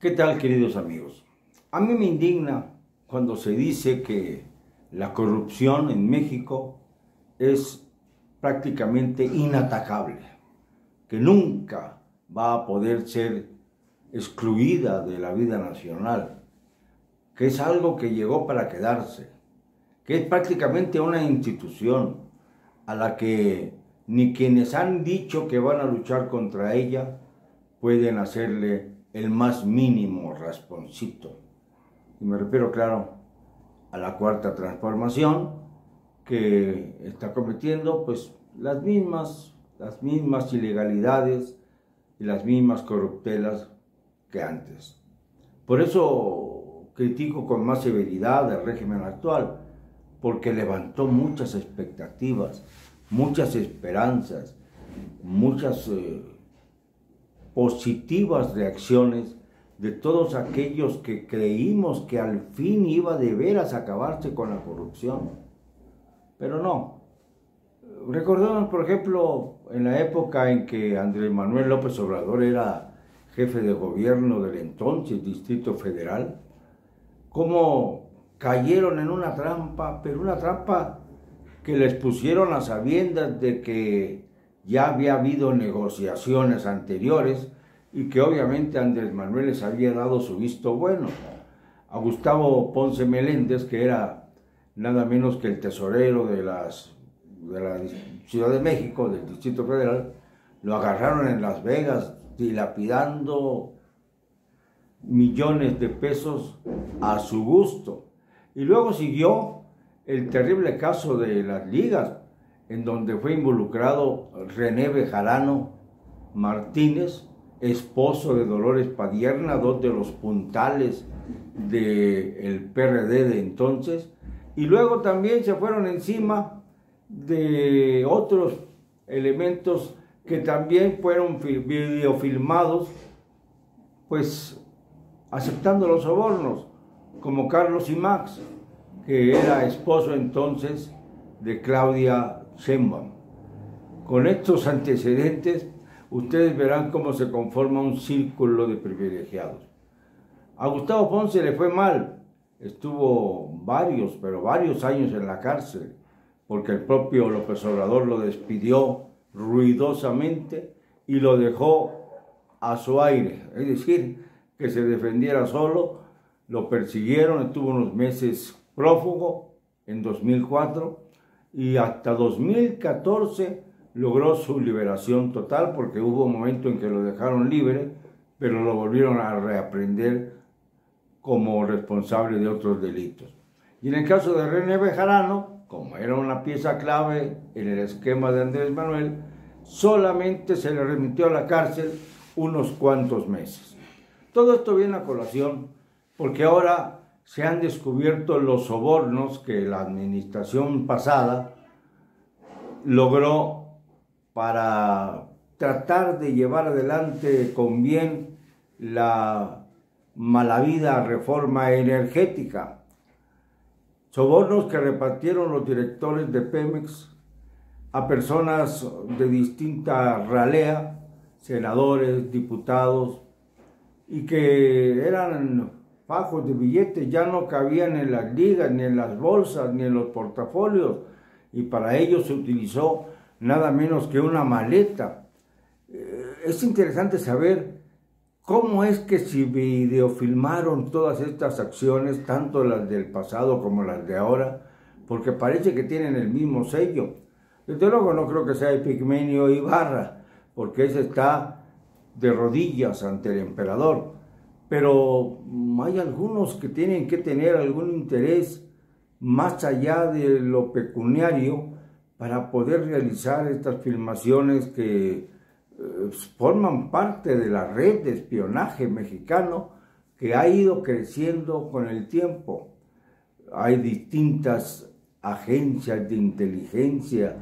¿Qué tal, queridos amigos? A mí me indigna cuando se dice que la corrupción en México es prácticamente inatacable, que nunca va a poder ser excluida de la vida nacional, que es algo que llegó para quedarse, que es prácticamente una institución a la que ni quienes han dicho que van a luchar contra ella pueden hacerle el más mínimo rasponcito. Y me refiero, claro, a la Cuarta Transformación, que está cometiendo pues las mismas ilegalidades y las mismas corruptelas que antes. Por eso critico con más severidad el régimen actual, porque levantó muchas expectativas, muchas esperanzas, muchas positivas reacciones de todos aquellos que creímos que al fin iba de veras a acabarse con la corrupción. Pero no. Recordemos, por ejemplo, en la época en que Andrés Manuel López Obrador era jefe de gobierno del entonces Distrito Federal, cómo cayeron en una trampa, pero una trampa que les pusieron a sabiendas de que ya había habido negociaciones anteriores y que obviamente Andrés Manuel les había dado su visto bueno. A Gustavo Ponce Meléndez, que era nada menos que el tesorero de la Ciudad de México, del Distrito Federal, lo agarraron en Las Vegas dilapidando millones de pesos a su gusto. Y luego siguió el terrible caso de las ligas, en donde fue involucrado René Bejarano Martínez, esposo de Dolores Padierna, dos de los puntales del PRD de entonces, y luego también se fueron encima de otros elementos que también fueron videofilmados, pues aceptando los sobornos, como Carlos Simax, que era esposo entonces de Claudia Sheinbaum. Con estos antecedentes, ustedes verán cómo se conforma un círculo de privilegiados. A Gustavo Ponce le fue mal, estuvo varios años en la cárcel, porque el propio López Obrador lo despidió ruidosamente y lo dejó a su aire, es decir, que se defendiera solo. Lo persiguieron, estuvo unos meses prófugo en 2004 y hasta 2014 logró su liberación total, porque hubo un momento en que lo dejaron libre, pero lo volvieron a reaprender como responsable de otros delitos. Y en el caso de René Bejarano, como era una pieza clave en el esquema de Andrés Manuel, solamente se le remitió a la cárcel unos cuantos meses. Todo esto viene a colación porque ahora se han descubierto los sobornos que la administración pasada logró para tratar de llevar adelante con bien la malavida reforma energética. Sobornos que repartieron los directores de Pemex a personas de distinta ralea, senadores, diputados, y que eran fajos de billetes, ya no cabían en las ligas, ni en las bolsas, ni en los portafolios, y para ello se utilizó nada menos que una maleta. Es interesante saber cómo es que se videofilmaron todas estas acciones, tanto las del pasado como las de ahora, porque parece que tienen el mismo sello. Desde luego no creo que sea Epigmenio Ibarra, porque ese está de rodillas ante el emperador, pero hay algunos que tienen que tener algún interés más allá de lo pecuniario para poder realizar estas filmaciones que forman parte de la red de espionaje mexicano que ha ido creciendo con el tiempo. Hay distintas agencias de inteligencia,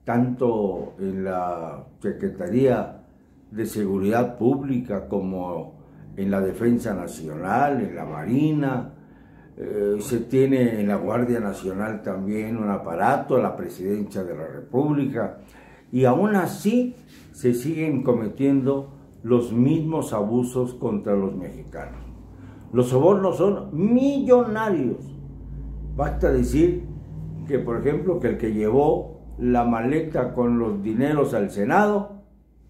tanto en la Secretaría de Seguridad Pública como en la Defensa Nacional, en la Marina. Se tiene en la Guardia Nacional también un aparato, la Presidencia de la República, y aún así se siguen cometiendo los mismos abusos contra los mexicanos. Los sobornos son millonarios. Basta decir que, por ejemplo, que el que llevó la maleta con los dineros al Senado,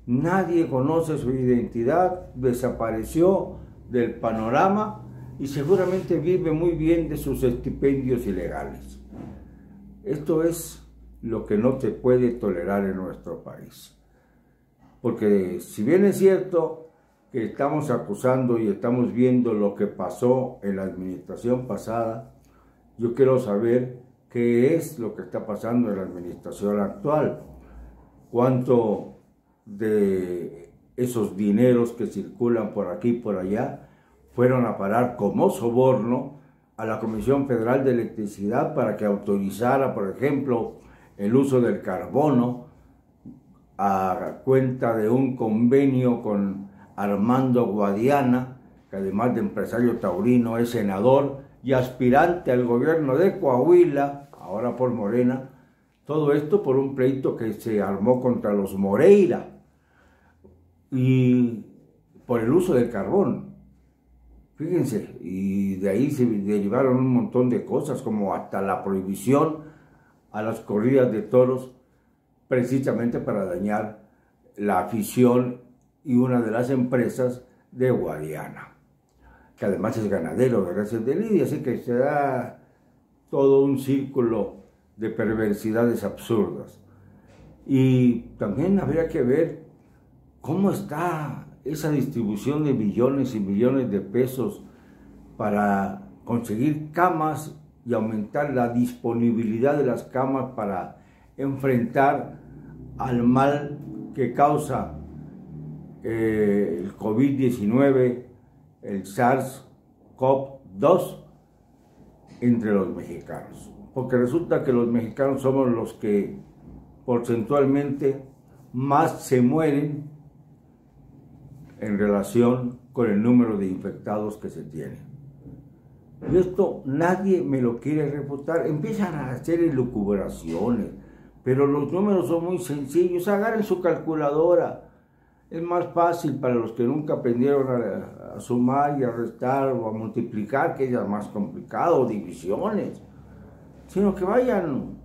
nadie conoce su identidad, desapareció del panorama y seguramente vive muy bien de sus estipendios ilegales. Esto es lo que no se puede tolerar en nuestro país. Porque si bien es cierto que estamos acusando y estamos viendo lo que pasó en la administración pasada, yo quiero saber qué es lo que está pasando en la administración actual. Cuánto de esos dineros que circulan por aquí y por allá fueron a parar como soborno a la Comisión Federal de Electricidad para que autorizara, por ejemplo, el uso del carbono a cuenta de un convenio con Armando Guadiana, que además de empresario taurino es senador y aspirante al gobierno de Coahuila, ahora por Morena. Todo esto por un pleito que se armó contra los Moreira y por el uso del carbón. Fíjense, y de ahí se derivaron un montón de cosas, como hasta la prohibición a las corridas de toros, precisamente para dañar la afición y una de las empresas de Guadiana, que además es ganadero de reses de lidia, así que se da todo un círculo de perversidades absurdas. Y también habría que ver cómo está esa distribución de millones y millones de pesos para conseguir camas y aumentar la disponibilidad de las camas para enfrentar al mal que causa el COVID-19, el SARS-CoV-2 entre los mexicanos. Porque resulta que los mexicanos somos los que porcentualmente más se mueren en relación con el número de infectados que se tienen. Y esto nadie me lo quiere refutar. Empiezan a hacer elucubraciones, pero los números son muy sencillos. Agarren su calculadora. Es más fácil para los que nunca aprendieron a sumar y a restar o a multiplicar, que es más complicado, divisiones. Sino que vayan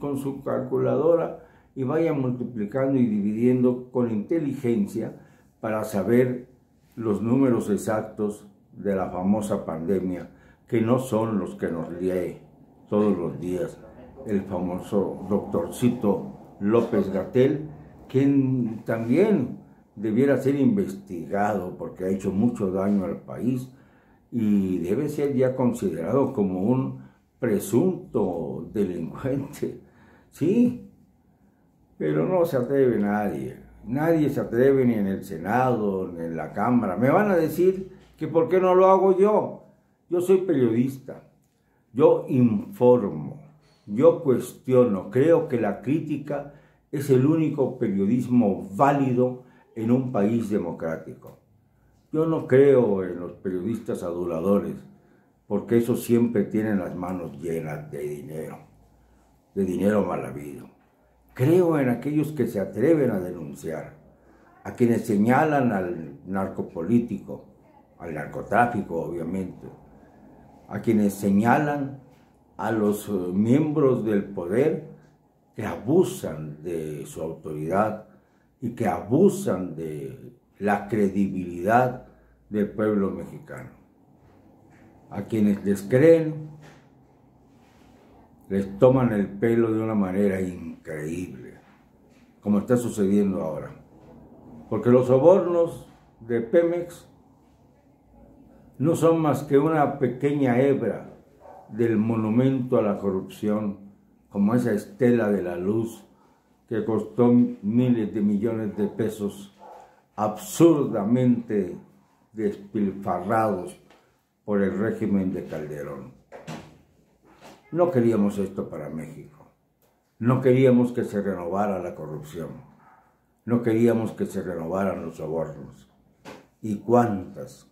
con su calculadora y vayan multiplicando y dividiendo con inteligencia para saber los números exactos de la famosa pandemia, que no son los que nos lee todos los días el famoso doctorcito López-Gatell, quien también debiera ser investigado porque ha hecho mucho daño al país y debe ser ya considerado como un presunto delincuente. Sí, pero no se atreve nadie. Nadie se atreve ni en el Senado, ni en la Cámara. Me van a decir que por qué no lo hago yo. Yo soy periodista. Yo informo. Yo cuestiono. Creo que la crítica es el único periodismo válido en un país democrático. Yo no creo en los periodistas aduladores, porque esos siempre tienen las manos llenas de dinero mal habido. Creo en aquellos que se atreven a denunciar, a quienes señalan al narcopolítico, al narcotráfico obviamente, a quienes señalan a los miembros del poder que abusan de su autoridad y que abusan de la credibilidad del pueblo mexicano. A quienes les creen, les toman el pelo de una manera increíble, como está sucediendo ahora. Porque los sobornos de Pemex no son más que una pequeña hebra del monumento a la corrupción, como esa estela de la luz que costó miles de millones de pesos absurdamente despilfarrados por el régimen de Calderón. No queríamos esto para México. No queríamos que se renovara la corrupción. No queríamos que se renovaran los sobornos. ¿Y cuántas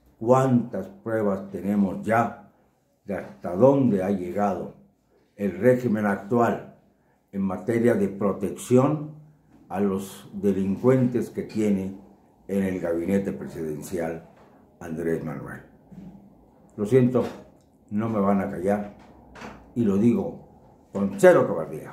pruebas tenemos ya de hasta dónde ha llegado el régimen actual en materia de protección a los delincuentes que tiene en el gabinete presidencial Andrés Manuel. Lo siento, no me van a callar y lo digo con cero cobardía.